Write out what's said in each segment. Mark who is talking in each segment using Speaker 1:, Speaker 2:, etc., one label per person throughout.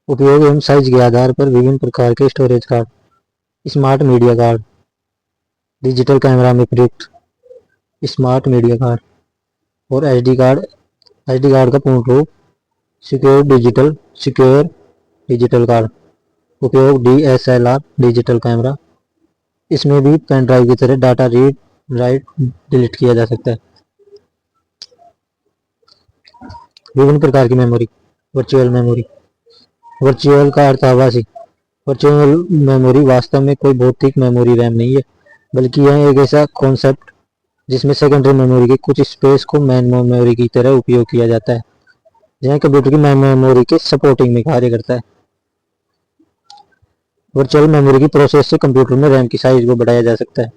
Speaker 1: उपयोग एवं साइज के आधार पर विभिन्न प्रकार के storage card, smart media card, digital camera में प्रयुक्त स्मार्ट मीडिया कार्ड और एसडी कार्ड का पूर्ण रूप सिक्योर डिजिटल कार्ड। उपयोग डीएसएलआर डिजिटल कैमरा, इसमें भी पेन ड्राइव की तरह डाटा रीड राइट डिलीट किया जा सकता है। विभिन्न प्रकार की मेमोरी, वर्चुअल मेमोरी। वर्चुअल का अर्थ आभासी। वर्चुअल मेमोरी वास्तव में कोई भौतिक मेमोरी रैम नहीं है, बल्कि यह एक ऐसा कॉन्सेप्ट जिसमें सेकेंडरी मेमोरी के कुछ स्पेस को मेन मेमोरी की तरह उपयोग किया जाता है, यह कंप्यूटर की मेन मेमोरी के सपोर्टिंग में कार्य करता है। वर्चुअल मेमोरी की प्रोसेस से कंप्यूटर में रैम की साइज को बढ़ाया जा सकता है।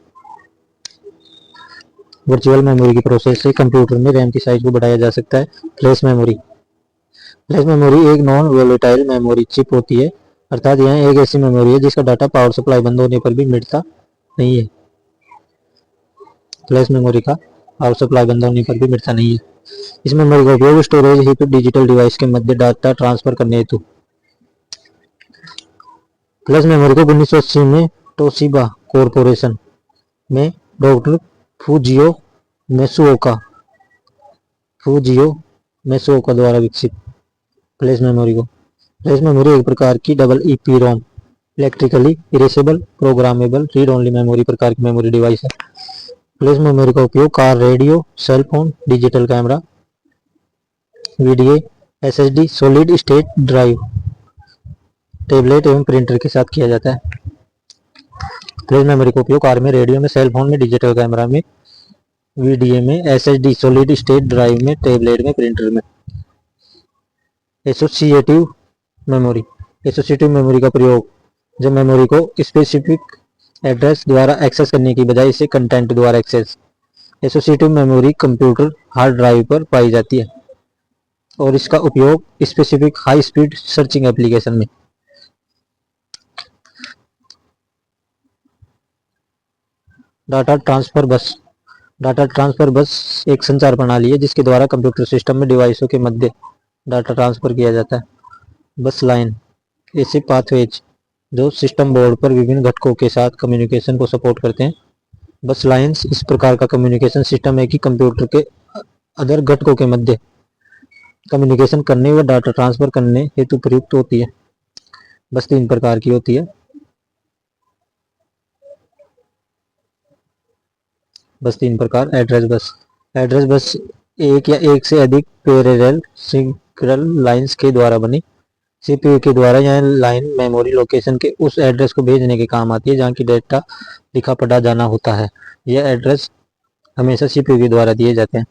Speaker 1: वर्चुअल मेमोरी की प्रोसेस से कंप्यूटर में रैम की साइज को बढ़ाया जा सकता है। Flash memory. फ्लैश मेमोरी एक नॉन वोलेटाइल मेमोरी चिप होती है, अर्थात यह एक ऐसी मेमोरी है जिसका डाटा पावर सप्लाई बंद होने पर भी मिटता नहीं है। फ्लैश मेमोरी का पावर सप्लाई बंद होने पर भी मिटता नहीं है। इस मेमोरी का उपयोग स्टोरेज हेतु डिजिटल डिवाइस के मध्य डाटा ट्रांसफर करने हेतु। फ्लैश मेमोरी को 1980 में टोशिबा कॉरपोरेशन में डॉक्टर फूजियो मेसुओका द्वारा विकसित। फ्लैश मेमोरी एक प्रकार की double EP ROM, electrically erasable programmable read only memory प्रकार की मेमोरी डिवाइस है। फ्लैश मेमोरी का उपयोग car, radio, cell phone, digital camera, VDA, SSD, solid state drive, tablet एवं प्रिंटर के साथ किया जाता है। फ्लैश मेमोरी का उपयोग कार में, रेडियो में, सेल फोन में, डिजिटल कैमरा में, वीडीए में, एसएसडी, सॉलिड स्टेट ड्राइव में, टैबलेट में, प्रिंटर में। एसोसिएटिव मेमोरी का प्रयोग जब मेमोरी को स्पेसिफिक एड्रेस द्वारा एक्सेस करने की बजाय इसे कंटेंट द्वारा access. Associative memory computer hard drive पर पाई जाती है और इसका उपयोग specific high speed searching application में। डाटा ट्रांसफर बस एक संचार प्रणाली है जिसके द्वारा कंप्यूटर सिस्टम में डिवाइसों के मध्य डाटा ट्रांसफर किया जाता है। बस लाइन ऐसे पाथवेज जो सिस्टम बोर्ड पर विभिन्न घटकों के साथ कम्युनिकेशन को सपोर्ट करते हैं। बस लाइन्स इस प्रकार का कम्युनिकेशन सिस्टम है कि कंप्यूटर के अदर घटकों के मध्य कम्युनिकेशन करने व डाटा ट्रांसफर करने हेतु प्रयुक्त होती है। बस 3 प्रकार की होती है। एड्रेस बस एक या एक से अधिक पैरेलल सिंक्रोनल लाइंस के द्वारा बनी। सीपीयू के द्वारा यह लाइन मेमोरी लोकेशन के उस एड्रेस को भेजने के काम आती है जहाँ की डेटा लिखा पढ़ा जाना होता है। यह एड्रेस हमेशा सीपीयू के द्वारा दिए जाते हैं।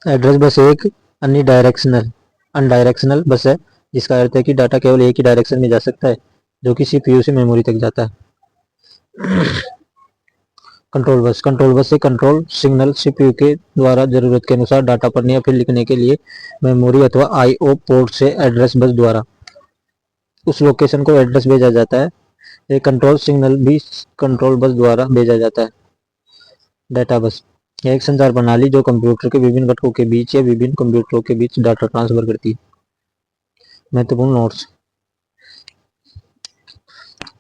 Speaker 1: एड्रेस बस एक अनडायरेक्शनल बस है जिसका अर्थ है कि डाटा केवल एक ही डायरेक्शन में जा सकता है जो कि सीपीयू से मेमोरी तक जाता है। कंट्रोल बस से कंट्रोल सिग्नल सीपीयू के द्वारा जरूरत के अनुसार डाटा पढ़ने या फिर लिखने के लिए मेमोरी अथवा आईओ पोर्ट से एड्रेस बस द्वारा उस लोकेशन को एड्रेस भेजा जाता है। एक कंट्रोल सिग्नल भी कंट्रोल बस द्वारा भेजा जाता है। डाटा बस यह एक संचार प्रणाली जो कंप्यूटर के विभिन्न घटकों के बीच या विभिन्न कंप्यूटरों के बीच डाटा ट्रांसफर करती है। महत्वपूर्ण नोट्स।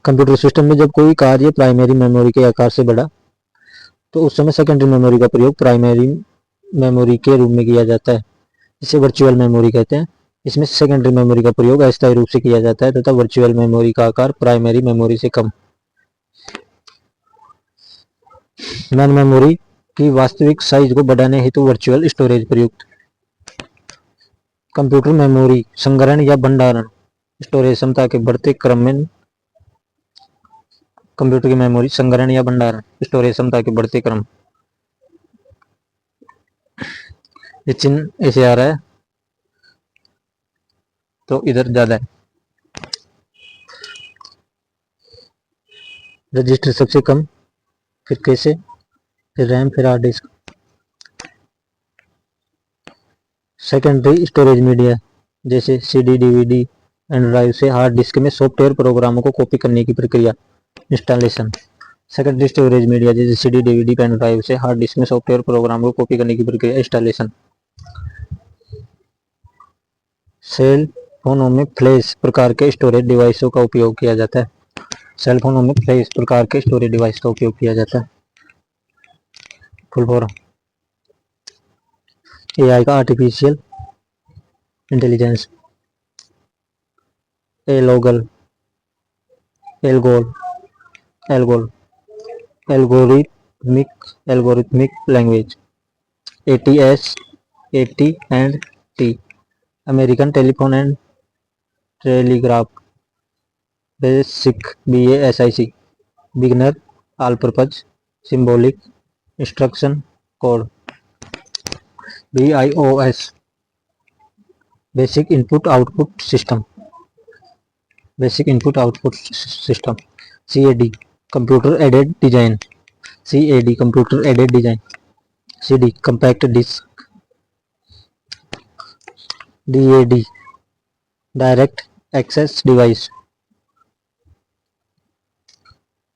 Speaker 1: कंप्यूटर सिस्टम में जब कोई कार्य प्राइमरी मेमोरी के आकार से बड़ा तो उस समय सेकेंडरी मेमोरी का प्रयोग प्राइमरी मेमोरी के रूप में किया जाता है, इसे वर्चुअल मेमोरी कहते हैं। इसमें सेकेंडरी मेमोरी का प्रयोग अस्थायी रूप से किया जाता है तथा वर्चुअल मेमोरी का आकार प्राइमरी मेमोरी से कम। मेन मेमोरी की वास्तविक साइज को बढ़ाने हेतु वर्चुअल स्टोरेज प्रयुक्त। कंप्यूटर मेमोरी संग्रहण या भंडारण स्टोरेज क्षमता के बढ़ते क्रम में कंप्यूटर की मेमोरी संग्रहण या भंडारण स्टोरेज क्षमता के बढ़ते क्रम। ये चिन्ह ऐसे आ रहा है तो इधर ज्यादा है। रजिस्टर सबसे कम, फिर कैसे, फिर रैम, फिर hard disk. Secondary storage media जैसे सीडी, डीवीडी एंड ड्राइव से हार्ड डिस्क में सॉफ्टवेयर प्रोग्रामों को कॉपी करने की प्रक्रिया इंस्टॉलेशन। सेकेंडरी स्टोरेज मीडिया जैसे सीडी, डीवीडी, पेन ड्राइव से हार्ड डिस्क में सॉफ्टवेयर प्रोग्रामों को कॉपी करने की प्रक्रिया इंस्टॉलेशन। सेल फोनों में फ्लैश प्रकार के स्टोरेज डिवाइसों का उपयोग किया जाता है। सेल फोनों में फ्लैश प्रकार के स्टोरेज डिवाइस का उपयोग किया जाता है। फुल फॉर्म एआई का artificial intelligence. ALGOL ALGOL ALGOL algorithmic language. ATS AT and T American telephone and telegraph. BASIC BASIC beginner all purpose symbolic instruction code. BIOS basic input output system CAD computer aided design CD compact disc. DAD direct access device.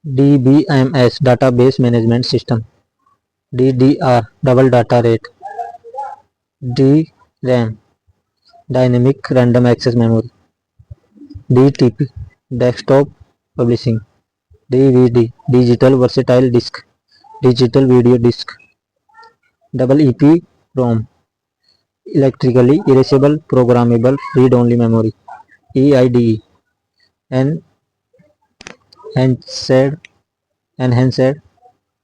Speaker 1: DBMS database management system. DDR double data rate. DRAM dynamic random access memory. DTP desktop publishing. DVD digital versatile disc digital video disc. EEPROM electrically erasable programmable read only memory. EIDE enhanced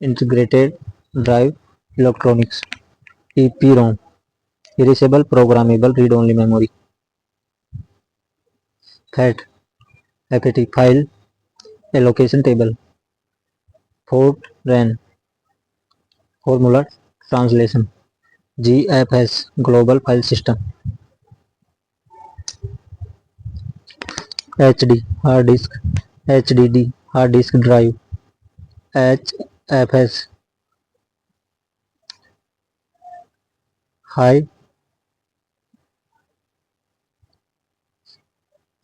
Speaker 1: integrated drive electronics. EPROM erasable programmable read only memory. FAT file allocation table. FORTRAN formula translation. GFS global file system. HD hard disk. HDD hard disk drive. HFS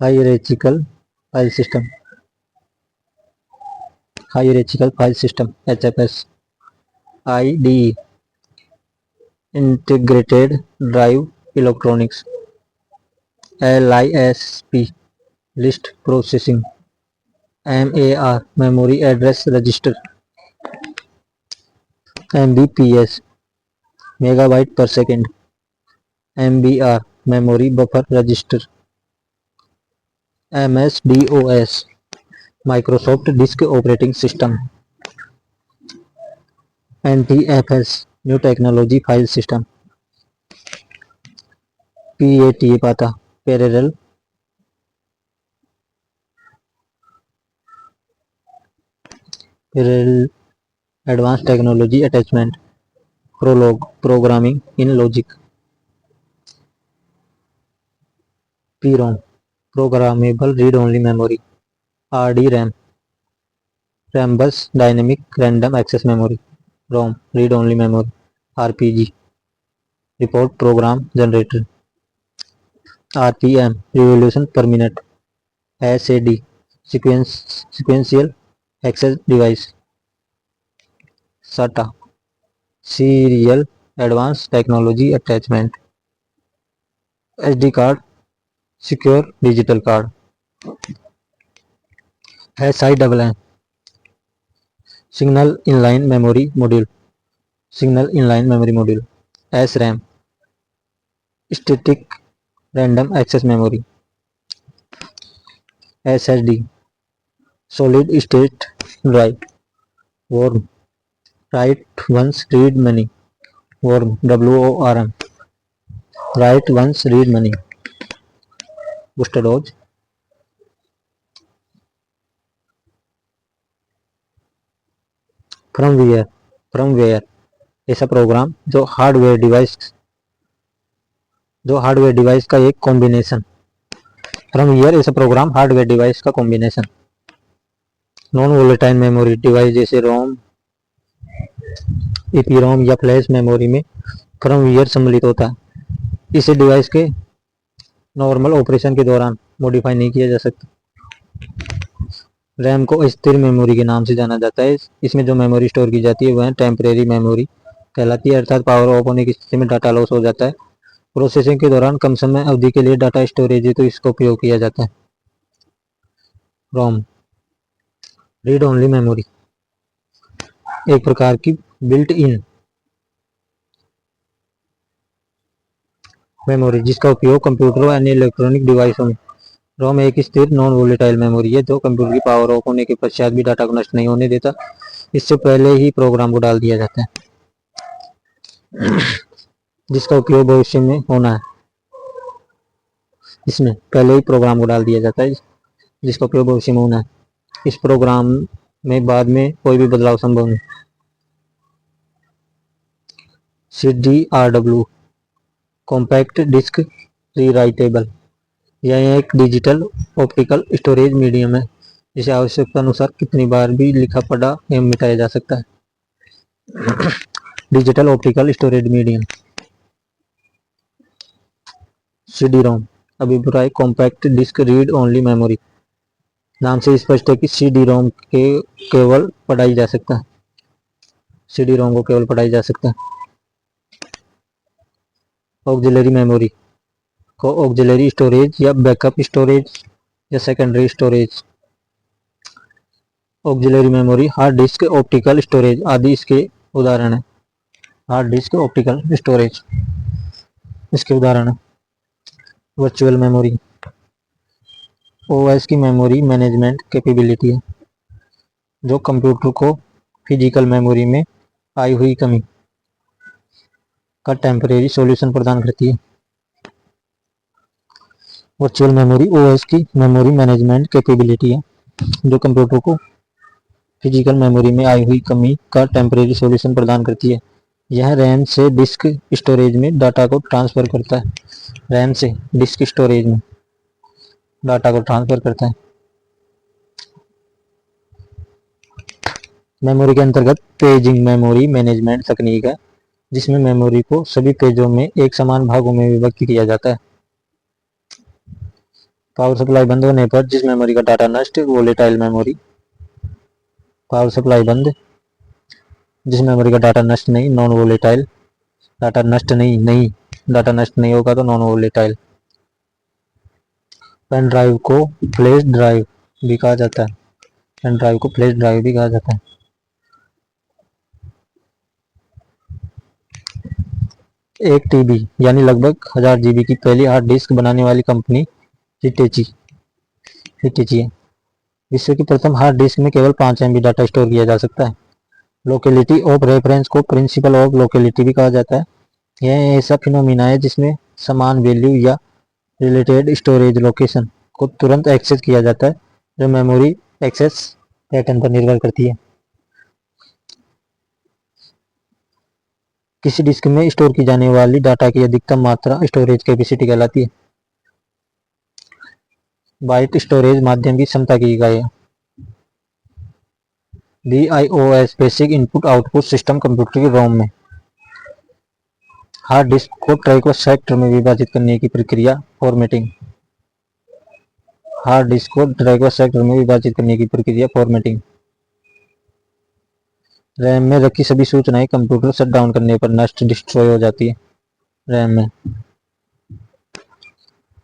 Speaker 1: hierarchical file system HFS। IDE integrated drive electronics. LISP list processing. MAR memory address register. MBPS megabyte per second. MBR memory buffer register. MS-DOS Microsoft disk operating system. NTFS new technology file system. PATA PATA parallel advance technology attachment. Prolog programming in logic. PROM programmable read only memory. RDRAM Rambus dynamic random access memory. ROM read only memory. RPG report program generator. RPM revolution per minute. SAD sequential access device. SATA serial advance technology attachment. SD card secure digital card. SIMM signal inline memory module. SRAM static random access memory. SSD solid state drive. WORM write once read many. WORM write once read money. Booster dose. Firmware ऐसा programme जो hardware device का एक combination. Firmware ऐसा programme hardware device का combination. Non volatile memory device जैसे रोम EPROM या flash memory में firmware सम्मिलित होता है। इसे डिवाइस के नॉर्मल ऑपरेशन के दौरान मॉडिफाई नहीं किया जा सकता। रैम को स्थिर मेमोरी के नाम से जाना जाता है। इसमें जो मेमोरी स्टोर की जाती है वह टेम्परेरी मेमोरी कहलाती है, अर्थात पावर ऑफ होने की स्थिति में डाटा लॉस हो जाता है प्रोसेसिंग के दौरान कम समय अवधि के लिए डाटा स्टोरेज है तो इसका उपयोग किया जाता है। रोम, रीड ओनली मेमोरी, एक प्रकार की बिल्ट इन मेमोरी जिसका उपयोग कंप्यूटर और अन्य इलेक्ट्रॉनिक डिवाइसों में। रोम एक स्थिर नॉन वोलेटाइल मेमोरी है जो कंप्यूटर की पावर ऑफ होने के पश्चात भी डाटा को नष्ट नहीं होने देता। इससे पहले ही प्रोग्राम को डाल दिया जाता है जिसका उपयोग भविष्य में होना है। इसमें पहले ही प्रोग्राम को डाल दिया जाता है जिसका उपयोग भविष्य में होना है। इस प्रोग्राम में बाद में कोई भी बदलाव संभव नहीं। CDRW, कॉम्पैक्ट डिस्क रीराइटेबल, यह एक डिजिटल ऑप्टिकल स्टोरेज मीडियम है जिसे आवश्यकता अनुसार कितनी बार भी लिखा पढ़ा एवं मिटाया जा सकता है। Digital optical storage medium. CD-ROM, अभिप्राय compact disc read only memory, नाम से स्पष्ट है कि CD-ROM के केवल पढ़ाई जा सकता है। CD-ROM को केवल पढ़ाई जा सकता है। ऑक्सिलरी मेमोरी को ऑक्सिलरी स्टोरेज या बैकअप स्टोरेज या secondary storage. Auxiliary memory hard disk, optical storage आदि इसके उदाहरण हैं। हार्ड डिस्क, ऑप्टिकल स्टोरेज इसके उदाहरण हैं। वर्चुअल मेमोरी OS की मेमोरी मैनेजमेंट कैपेबिलिटी है जो कंप्यूटर को फिजिकल मेमोरी में आई हुई कमी का टेम्परेरी सॉल्यूशन प्रदान करती है। वर्चुअल मेमोरी OS की मेमोरी मैनेजमेंट कैपेबिलिटी है जो कंप्यूटर को फिजिकल मेमोरी में आई हुई कमी का टेम्परेरी सॉल्यूशन प्रदान करती है। यह रैम से डिस्क स्टोरेज में डाटा को ट्रांसफर करता है। रैम से डिस्क स्टोरेज में डाटा को ट्रांसफर करता है। मेमोरी के अंतर्गत पेजिंग मेमोरी मैनेजमेंट तकनीक है जिसमें मेमोरी को सभी पेजों में एक समान भागों में विभक्त किया जाता है। पावर सप्लाई बंद होने पर जिस मेमोरी का डाटा नष्ट, वोलेटाइल मेमोरी। पावर सप्लाई बंद, जिस मेमोरी का डाटा नष्ट नहीं, नॉन वोलेटाइल। डाटा नष्ट नहीं होगा तो नॉन वोलेटाइल। पेन ड्राइव को फ्लैश ड्राइव भी कहा जाता है। पेन ड्राइव को फ्लैश ड्राइव भी कहा जाता है। 1 TB यानी लगभग 1000 GB की पहली हार्ड डिस्क बनाने वाली कंपनी हिटेची है। विश्व की प्रथम हार्ड डिस्क में केवल 5 MB डाटा स्टोर किया जा सकता है। लोकेलिटी ऑफ रेफरेंस को प्रिंसिपल ऑफ लोकेलिटी भी कहा जाता है। यह ऐसा फिनोमिना है जिसमें समान वैल्यू या रिलेटेड स्टोरेज लोकेशन को तुरंत एक्सेस किया जाता है जो मेमोरी एक्सेस पैटर्न पर निर्भर करती है। किसी डिस्क में स्टोर की जाने वाली डाटा की अधिकतम मात्रा स्टोरेज कैपेसिटी कहलाती है। बाइट स्टोरेज माध्यम की क्षमता की इकाई है। BIOS, basic input output system computer की रोम में हार्ड डिस्क को ट्रैक व सेक्टर में विभाजित करने की प्रक्रिया फॉर्मेटिंग। हार्ड डिस्क को ट्रैक व सेक्टर में विभाजित करने की प्रक्रिया फॉर्मेटिंग। रैम में रखी सभी सूचनाएं कंप्यूटर शट डाउन करने पर नष्ट, डिस्ट्रॉय हो जाती है। रैम में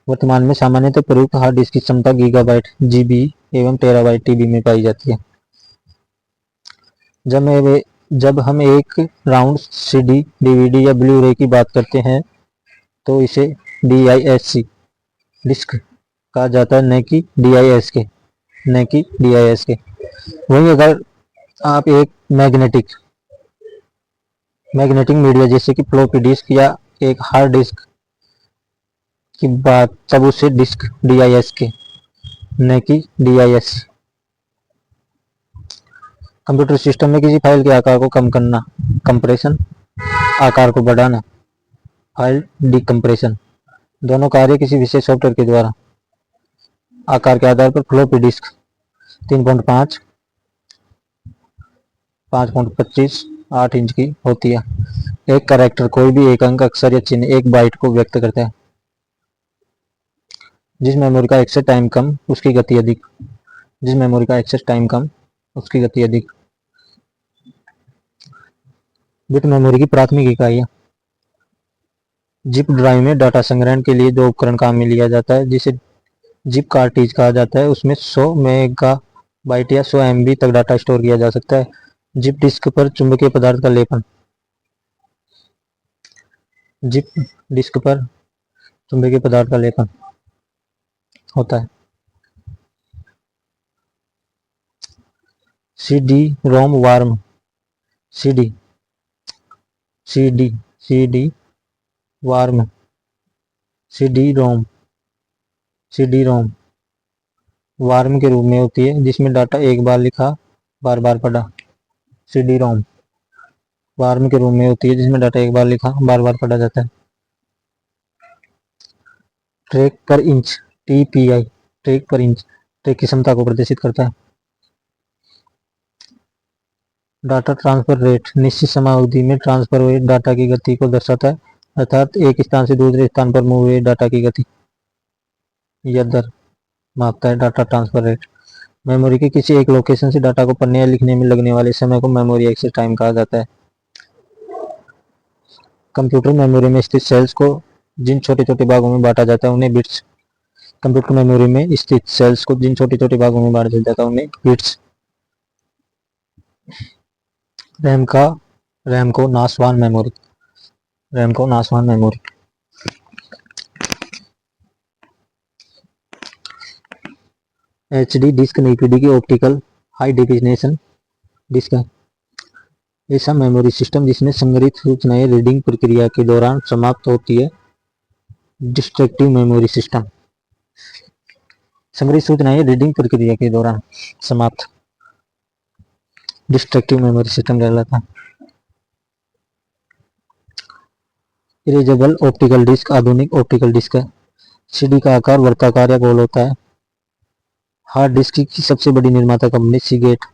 Speaker 1: वर्तमान में सामान्यतः प्रयुक्त हार्ड डिस्क की क्षमता गीगाबाइट, GB एवं टेराबाइट TB में पाई जाती है। जब हम एक राउंड CD, DVD या ब्लू रे की बात करते हैं तो इसे DISC डिस्क कहा जाता है, न कि DISK। वहीं अगर आप एक मैग्नेटिक मीडिया जैसे कि फ्लॉपी डिस्क या एक हार्ड डिस्क की बात, तब उसे डिस्क DISK न कि DIS। कंप्यूटर सिस्टम में किसी फाइल के आकार को कम करना कंप्रेशन, आकार को बढ़ाना फाइल डिकम्प्रेशन, दोनों कार्य किसी विशेष सॉफ्टवेयर के द्वारा। आकार के आधार पर फ्लॉपी डिस्क 3.5, 5.25, 8 इंच की होती है। एक कैरेक्टर, कोई भी एक अंक, अक्षर या चिन्ह एक बाइट को व्यक्त करता है। जिस मेमोरी का एक्सेस टाइम कम उसकी गति अधिक। जिस मेमोरी का एक्सेस टाइम कम उसकी गति अधिक। बिट मेमोरी की प्राथमिक इकाइयाँ। जिप ड्राइव में डाटा संग्रहण के लिए जो उपकरण काम में लिया जाता है जिसे जिप कार्ट्रिज कहा जाता है, उसमें 100 मेगाबाइट या 100 MB तक डाटा स्टोर किया जा सकता है। जिप डिस्क पर चुंबकीय पदार्थ का लेपन। जिप डिस्क पर चुंबकीय पदार्थ का लेपन होता है। CD रोम वार्म। CD warm. CD रोम वार्म के रूप में होती है जिसमें डाटा एक बार लिखा बार बार पढ़ा। CD रोम वार्म के रूप में होती है जिसमें डाटा एक बार लिखा बार बार पढ़ा जाता है। ट्रैक पर इंच। TPI ट्रैक पर इंच ट्रैक की क्षमता को प्रदर्शित करता है। डाटा ट्रांसफर रेट निश्चित समयावधि में ट्रांसफर हुए डाटा की गति को दर्शाता है, अर्थात एक स्थान से दूसरे स्थान पर मूव हुए डाटा की गति या दर मापता है। Data transfer rate. मेमोरी के किसी एक लोकेशन से डाटा को पढ़ने या लिखने में लगने वाले समय को मेमोरी एक्सेस टाइम कहा जाता है। कंप्यूटर मेमोरी में स्थित सेल्स को जिन छोटे छोटे भागों में बांटा जाता है उन्हें बिट्स। कंप्यूटर मेमोरी में स्थित सेल्स को जिन छोटे छोटे भागों में बांटा जाता है उन्हें बिट्स। रैम को नासवान मेमोरी। HD डिस्क NPD की ऑप्टिकल हाई डेफिनेशन डिस्क है। ऐसा मेमोरी सिस्टम जिसमें संग्रहित सूचनाएं रीडिंग प्रक्रिया के दौरान समाप्त होती है। Destructive memory system. संग्रहित सूचनाएं रीडिंग प्रक्रिया के दौरान समाप्त डिस्ट्रक्टिव मेमोरी सिस्टम कहलाता है। इरेजेबल ऑप्टिकल डिस्क आधुनिक ऑप्टिकल डिस्क है। CD का आकार वर्गाकार या गोल होता है। हार्ड डिस्क की सबसे बड़ी निर्माता कंपनी सीगेट।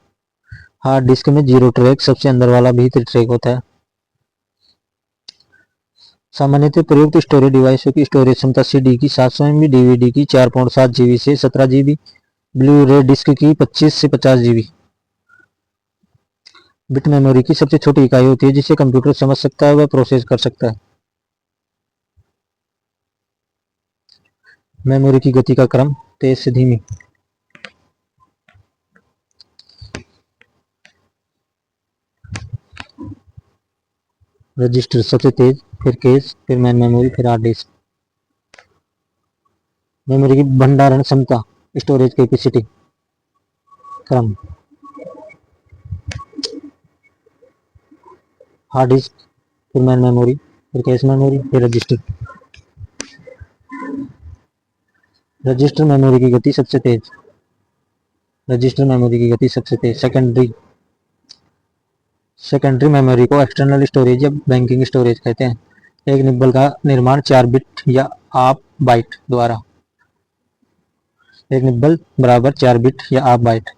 Speaker 1: हार्ड डिस्क में 0 ट्रैक सबसे अंदर वाला भीतरी ट्रैक होता है। सामान्यतः प्रयुक्त स्टोरेज डिवाइसों की स्टोरेज क्षमता CD की 700 MB, DVD की 4.7 GB से 17 GB, ब्लू रे डिस्क की 25 से 50 GB। बिट मेमोरी की सबसे छोटी इकाई होती है जिसे कंप्यूटर समझ सकता है व प्रोसेस कर सकता है। मेमोरी की गति का क्रम तेज से धीमी। रजिस्टर सबसे तेज, फिर कैश, फिर मेन मेमोरी, फिर हार्ड डिस्क। मेमोरी की भंडारण क्षमता स्टोरेज कैपेसिटी क्रम। हार्ड डिस्क, फिर मेन मेमोरी, फिर कैश मेमोरी, फिर रजिस्टर। रजिस्टर मेमोरी की गति सबसे तेज। सेकेंडरी मेमोरी को एक्सटर्नल स्टोरेज या बैंकिंग स्टोरेज कहते हैं। एक निब्बल का निर्माण 4 बिट या आप बाइट द्वारा। एक निब्बल बराबर 4 बिट या आप बाइट।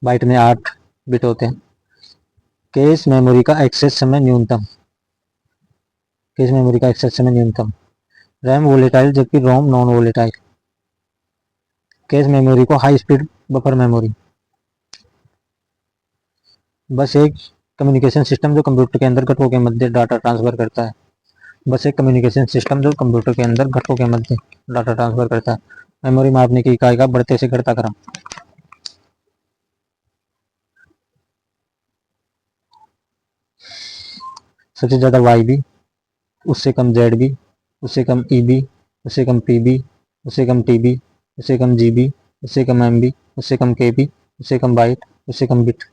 Speaker 1: बाइट में 8 बिट होते हैं। कैश मेमोरी का एक्सेस समय न्यूनतम। रैम वोलेटाइल जबकि रोम नॉन वोलेटाइल। कैश मेमोरी को हाई स्पीड बफर मेमोरी। बस एक कम्युनिकेशन सिस्टम जो कंप्यूटर के अंदर घटकों के मध्य डाटा ट्रांसफर करता है। मेमोरी मापने की इकाई का बढ़ते से घटता क्रम। सबसे ज्यादा YB, उससे कम ZB, उससे कम EB, उससे कम PB, उससे कम TB, उससे कम GB, उससे कम MB, उससे कम KB, उससे कम बाइट, उससे कम बिट।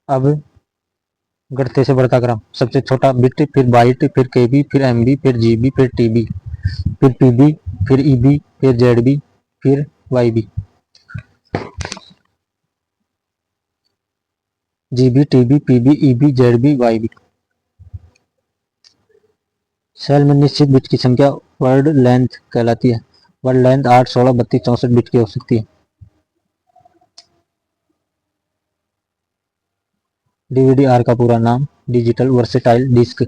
Speaker 1: अब घटते से बढ़ता क्रम। सबसे छोटा बिट, फिर बाइट, फिर KB, फिर MB, फिर GB, फिर TB, फिर PB, फिर EB, फिर ZB, फिर YB। GB, TB, PB, EB, ZB, YB। Cell में निश्चित बिट की संख्या वर्ड लेंथ कहलाती है। वर्ड लेंथ 8, 16, 32, 64 बिट की हो सकती है। DVD-R का पूरा नाम डिजिटल वर्सेटाइल डिस्क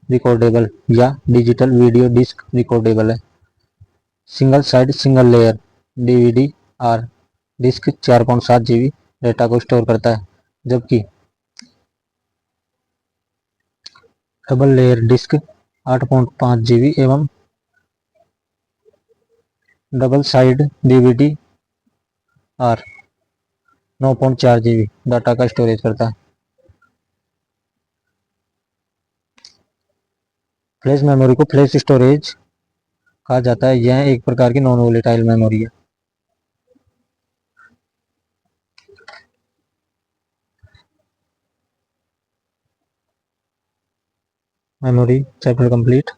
Speaker 1: रिकॉर्डेबल या डिजिटल वीडियो डिस्क रिकॉर्डेबल है। Single side single layer DVD-R disc 4.7 GB data को स्टोर करता है, जबकि डबल लेयर डिस्क 8.5 GB एवं double side DVD R 9.4 GB data का स्टोरेज करता है। फ्लैश मेमोरी को फ्लैश स्टोरेज कहा जाता है। यह एक प्रकार की नॉन वोलेटाइल मेमोरी है। Memory chapter complete.